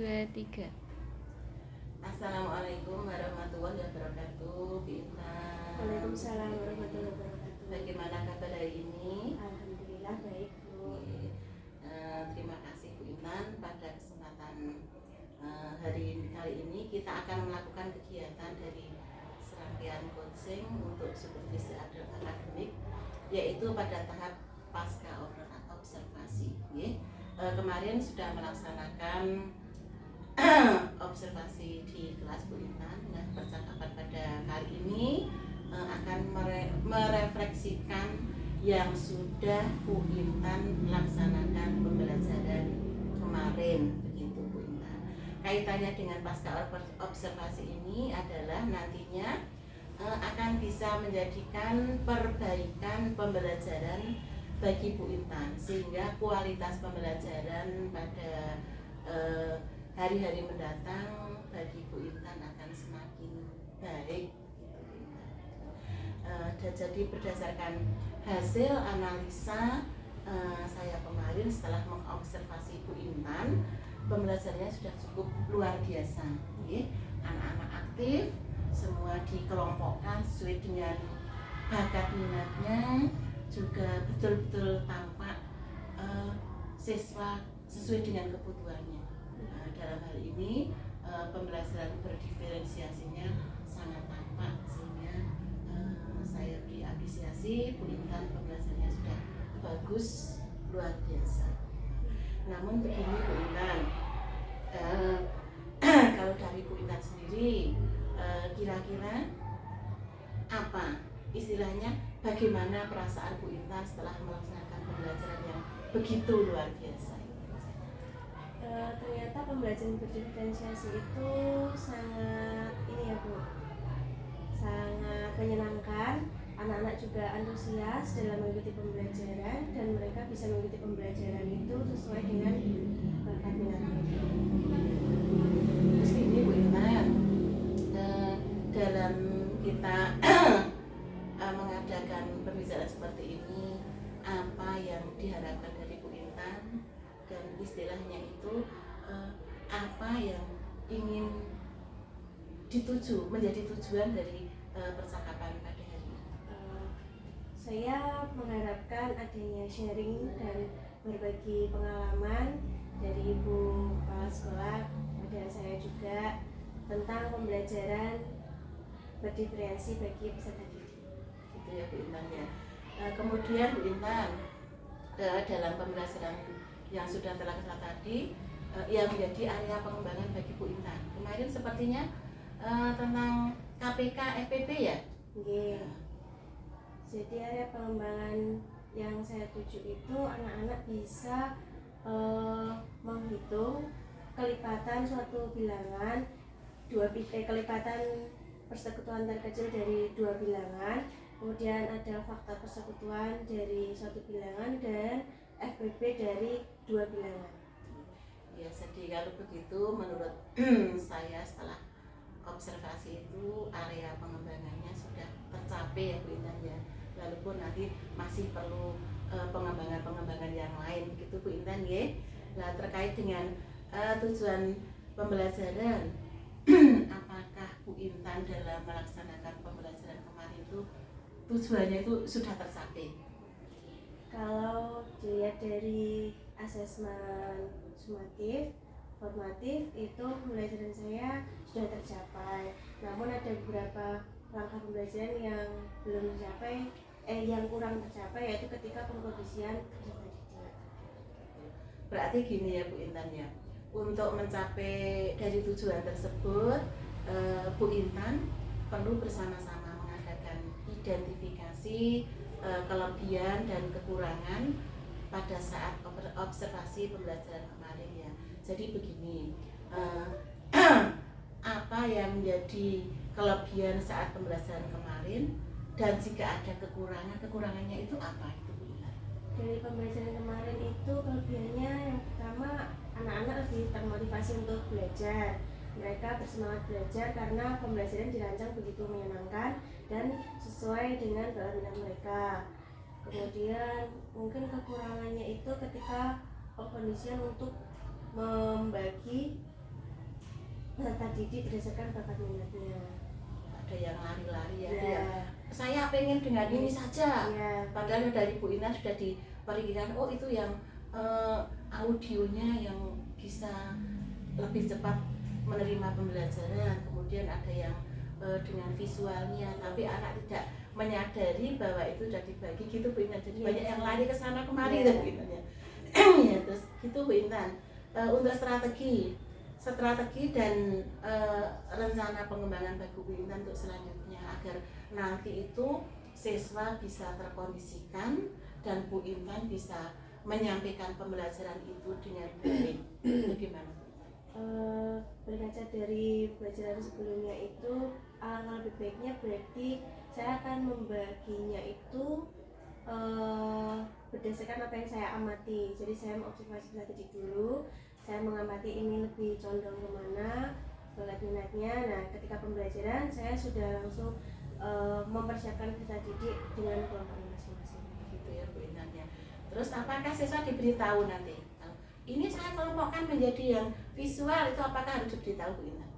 2, 3. Assalamualaikum warahmatullahi wabarakatuh. Bintang. Waalaikumsalam warahmatullahi wabarakatuh. Bagaimana kabar hari ini? Alhamdulillah baik, Bu. Terima kasih Bu Intan. Pada kesempatan hari kali ini kita akan melakukan kegiatan dari serangkaian coaching untuk supervisi akademik, yaitu pada tahap pasca observasi. Kemarin sudah melaksanakan observasi di kelas Bu Intan. Nah, percakapan pada kali ini akan merefleksikan yang sudah Bu Intan laksanakan pembelajaran kemarin, begitu Bu Intan. Kaitannya dengan pasca observasi ini adalah nantinya akan bisa menjadikan perbaikan pembelajaran bagi Bu Intan, sehingga kualitas pembelajaran pada hari-hari mendatang bagi Bu Intan akan semakin baik, gitu Bu Intan. Jadi berdasarkan hasil analisa saya kemarin setelah mengobservasi Bu Intan, pembelajarannya sudah cukup luar biasa. Anak-anak aktif, semua dikelompokkan sesuai dengan bakat minatnya, juga betul-betul tampak siswa sesuai dengan kebutuhannya. Dalam hal ini pembelajaran berdiferensiasinya sangat tampak, sehingga saya beri apresiasi. Bu Intan pembelajarannya sudah bagus, luar biasa. Namun begini Bu Intan, kalau dari Bu Intan sendiri, kira-kira apa istilahnya, bagaimana perasaan Bu Intan setelah melaksanakan pembelajaran yang begitu luar biasa? Ternyata pembelajaran berdiferensiasi itu sangat sangat menyenangkan. Anak-anak juga antusias dalam mengikuti pembelajaran, dan mereka bisa mengikuti pembelajaran itu sesuai dengan bakat minat mereka. Terus ini Bu Intan, dalam kita mengadakan pembicaraan seperti ini, apa yang diharapkan dari Bu Intan, dan istilahnya itu apa yang ingin dituju, menjadi tujuan dari percakapan pada hari ini? Saya mengharapkan adanya sharing dan berbagi pengalaman dari Ibu Kepala Sekolah dan saya juga tentang pembelajaran berdiferensiasi bagi peserta didik. Itu ya Bu Intan ya. Kemudian Bu Intan, dalam pembelajaran yang sudah terlaksana tadi, yang menjadi area pengembangan bagi Bu Intan kemarin sepertinya tentang KPK FPP ya? Oke. Jadi area pengembangan yang saya tuju itu anak-anak bisa menghitung kelipatan suatu bilangan, kelipatan persekutuan terkecil dari dua bilangan, kemudian ada faktor persekutuan dari suatu bilangan, dan FPP dari dua bilangan. Ya, jadi kalau begitu menurut saya setelah observasi itu area pengembangannya sudah tercapai ya Bu Intan ya. Walaupun nanti masih perlu pengembangan yang lain, begitu Bu Intan ya. Nah, terkait dengan tujuan pembelajaran, apakah Bu Intan dalam melaksanakan pembelajaran kemarin itu tujuannya itu sudah tercapai? Kalau dilihat dari asesmen sumatif, formatif, itu pembelajaran saya sudah tercapai. Namun ada beberapa langkah pembelajaran yang belum tercapai, yang kurang tercapai, yaitu ketika pengkondisian peserta didik. Berarti gini ya Bu Intan ya, untuk mencapai dari tujuan tersebut, Bu Intan perlu bersama-sama mengadakan identifikasi kelebihan dan kekurangan pada saat observasi pembelajaran kemarin ya. Jadi begini, apa yang menjadi kelebihan saat pembelajaran kemarin, dan jika ada kekurangannya itu apa itu Bu Intan? Dari pembelajaran kemarin itu kelebihannya yang pertama, anak-anak lebih termotivasi untuk belajar. Mereka bersemangat belajar karena pembelajaran dirancang begitu menyenangkan dan sesuai dengan bakat minat mereka. Kemudian mungkin kekurangannya itu ketika pengkondisian untuk membagi peserta didik berdasarkan bakat minatnya. Ada yang lari-lari, ada Ya, yang saya pengen dengan ini saja. ya, Padahal dari Bu Ina sudah diperikan, oh itu yang audionya yang bisa lebih cepat menerima pembelajaran. Kemudian ada yang dengan visualnya, tapi anak tidak menyadari bahwa itu sudah dibagi gitu Bu Intan. Jadi Iya. banyak yang lari ke sana kemari Iya. tuh Bu Intan ya. Ya terus gitu Bu Intan. Untuk strategi dan rencana pengembangan bagi Bu Intan untuk selanjutnya agar nanti itu siswa bisa terkondisikan dan Bu Intan bisa menyampaikan pembelajaran itu dengan baik. Bagaimana? Berkaca dari pelajaran sebelumnya itu, alangkah lebih baiknya berarti saya akan membaginya itu berdasarkan apa yang saya amati. Jadi saya mengobservasi peserta didik dulu, saya mengamati ini lebih condong kemana bakat minatnya. Nah, ketika pembelajaran saya sudah langsung mempersiapkan peserta didik dengan kelompoknya masing-masing. Gitu ya Bu Intan ya. Terus apakah siswa diberitahu nanti? Ini saya kelompokkan menjadi yang visual, itu apakah harus diberitahu Bu Intan?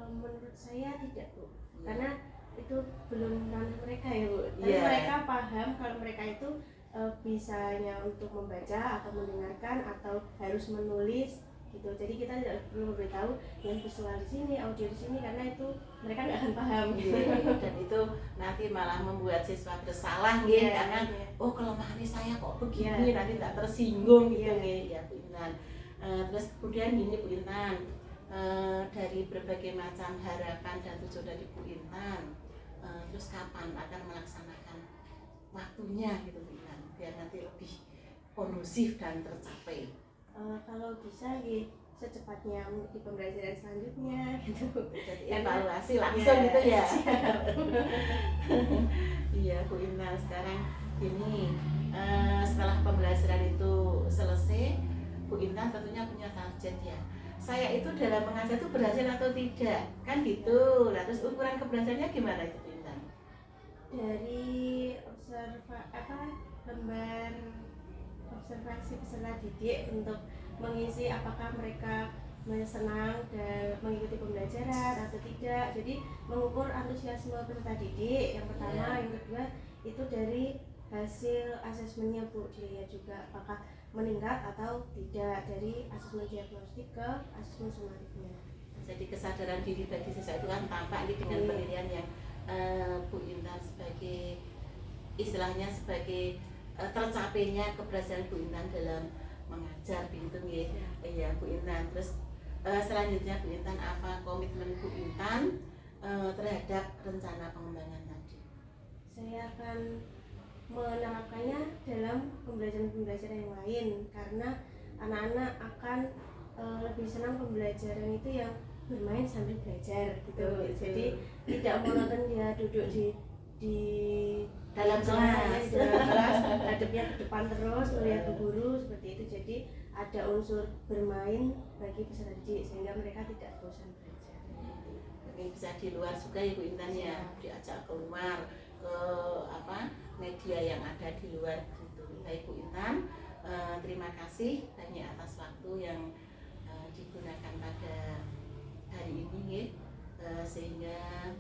Menurut saya tidak Bu, Ya. karena itu belum ranah mereka ya Bu. Tapi Iya. mereka paham kalau mereka itu bisanya untuk membaca atau mendengarkan atau harus menulis gitu. Jadi kita tidak perlu memberitahu yang visual di sini, audio di sini, karena itu mereka nggak akan paham. Dan itu nanti malah membuat siswa bersalah gitu, Iya, karena iya. oh kelemahan saya kok begini, Iya. nanti tidak tersinggung gitu Iya. ya Bu Intan. Terus kemudian gini Bu Intan, dari berbagai macam harapan dan tujuan dari Bu Intan, terus kapan akan melaksanakan waktunya gitu Bu Intan, biar nanti lebih kondusif dan tercapai. Kalau bisa secepatnya di pembelajaran selanjutnya gitu. Jadi evaluasi langsung gitu ya. Iya Bu Intan, sekarang gini, setelah pembelajaran itu selesai, Bu Intan tentunya punya target ya. Saya itu dalam mengajar itu berhasil atau tidak, kan gitu. Nah, terus ukuran keberhasilannya gimana itu Bu Intan? Dari lembar observasi peserta didik untuk mengisi apakah mereka senang dan mengikuti pembelajaran atau tidak. Jadi mengukur antusiasme peserta didik yang pertama, yang kedua itu dari hasil asesmennya Bu, dilihat juga apakah meningkat atau tidak dari asesmen diagnostik ke asesmen sumatifnya. Jadi kesadaran diri bagi siswa itu kan tampak dengan penilaian yang Bu Intan sebagai istilahnya sebagai tercapainya keberhasilan Bu Intan dalam mengajar begitu nggih. Iya Bu Intan. Terus selanjutnya Bu Intan, apa komitmen Bu Intan terhadap rencana pengembangan tadi? Saya akan menerapkannya dalam pembelajaran yang lain, karena anak-anak akan lebih senang pembelajaran itu yang bermain sambil belajar gitu. Jadi tidak monoton dia duduk di dalam kelas, hadapnya ke depan terus melihat ke guru seperti itu. Jadi ada unsur bermain bagi peserta didik sehingga mereka tidak bosan belajar. Mungkin bisa di luar juga ya Bu Intan ya, diajak keluar ke media yang ada di luar gitu. Baik Bu Intan, terima kasih banyak atas waktu yang digunakan pada hari ini sehingga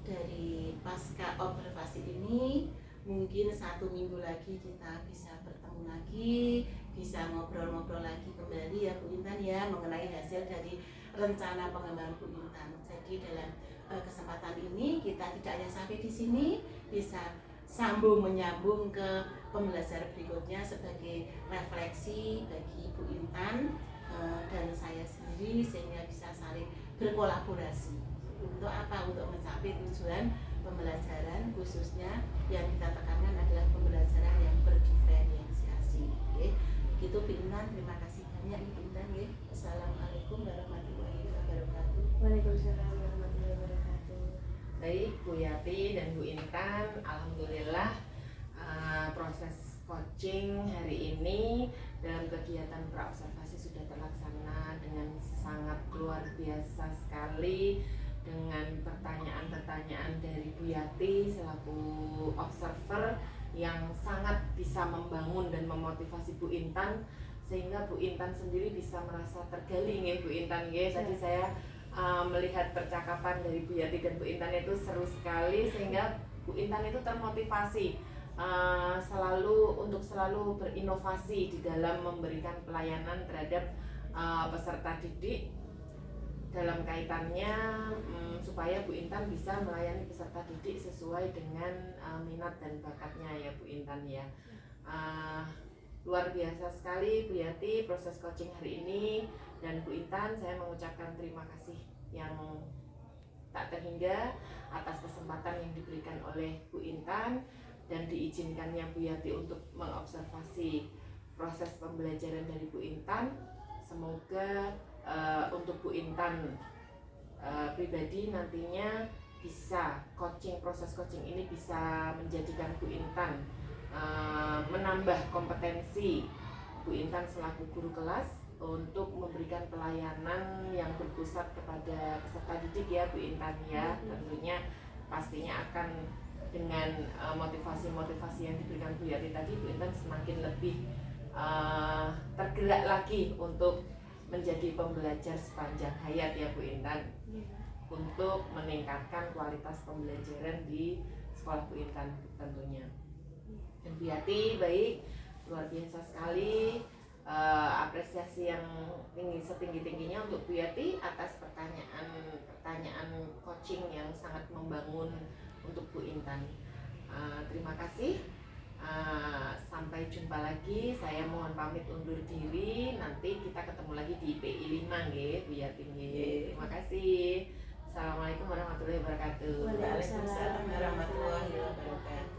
dari pasca observasi ini mungkin 1 minggu lagi kita bisa bertemu lagi, bisa ngobrol-ngobrol lagi kembali ya Bu Intan ya, mengenai hasil dari rencana pengembangan Bu Intan. Jadi dalam kesempatan ini kita tidak hanya sampai di sini, bisa sambung menyambung ke pembelajaran berikutnya sebagai refleksi bagi Bu Intan dan saya sendiri, sehingga bisa saling berkolaborasi. Untuk apa? Untuk mencapai tujuan pembelajaran, khususnya yang kita tekankan adalah pembelajaran yang berdiferensiasi. Gitu Bu Intan, terima kasih banyak Bu Intan. Assalamualaikum warahmatullahi wabarakatuh. Waalaikumsalam warahmatullahi wabarakatuh. Baik Bu Yati dan Bu Intan, alhamdulillah proses coaching hari ini dalam kegiatan praobservasi sudah terlaksana dengan sangat luar biasa sekali, dengan pertanyaan-pertanyaan dari Bu Yati selaku observer yang sangat bisa membangun dan memotivasi Bu Intan, sehingga Bu Intan sendiri bisa merasa tergali nggih Bu Intan nggih. Tadi saya melihat percakapan dari Bu Yati dan Bu Intan itu seru sekali, sehingga Bu Intan itu termotivasi untuk selalu berinovasi di dalam memberikan pelayanan terhadap peserta didik dalam kaitannya supaya Bu Intan bisa melayani peserta didik sesuai dengan minat dan bakatnya ya Bu Intan ya. Luar biasa sekali Bu Yati proses coaching hari ini, dan Bu Intan saya mengucapkan terima kasih yang tak terhingga atas kesempatan yang diberikan oleh Bu Intan dan diizinkannya Bu Yati untuk mengobservasi proses pembelajaran dari Bu Intan. Semoga untuk Bu Intan pribadi nantinya bisa proses coaching ini bisa menjadikan Bu Intan menambah kompetensi Bu Intan selaku guru kelas untuk memberikan pelayanan yang berpusat kepada peserta didik ya Bu Intan ya. Tentunya pastinya akan dengan motivasi-motivasi yang diberikan Bu Yati tadi, Bu Intan semakin lebih tergerak lagi untuk menjadi pembelajar sepanjang hayat ya Bu Intan, untuk meningkatkan kualitas pembelajaran di sekolah Bu Intan tentunya. Dan Bu Yati baik, luar biasa sekali, apresiasi yang setinggi-tingginya untuk Bu Yati atas pertanyaan coaching yang sangat membangun untuk Bu Intan. Terima kasih. Sampai jumpa lagi. Saya mohon pamit undur diri. Nanti kita ketemu lagi di PI 5 nggih, Bu Yati nggih. Terima kasih. Assalamualaikum warahmatullahi wabarakatuh. Waalaikumsalam warahmatullahi wabarakatuh.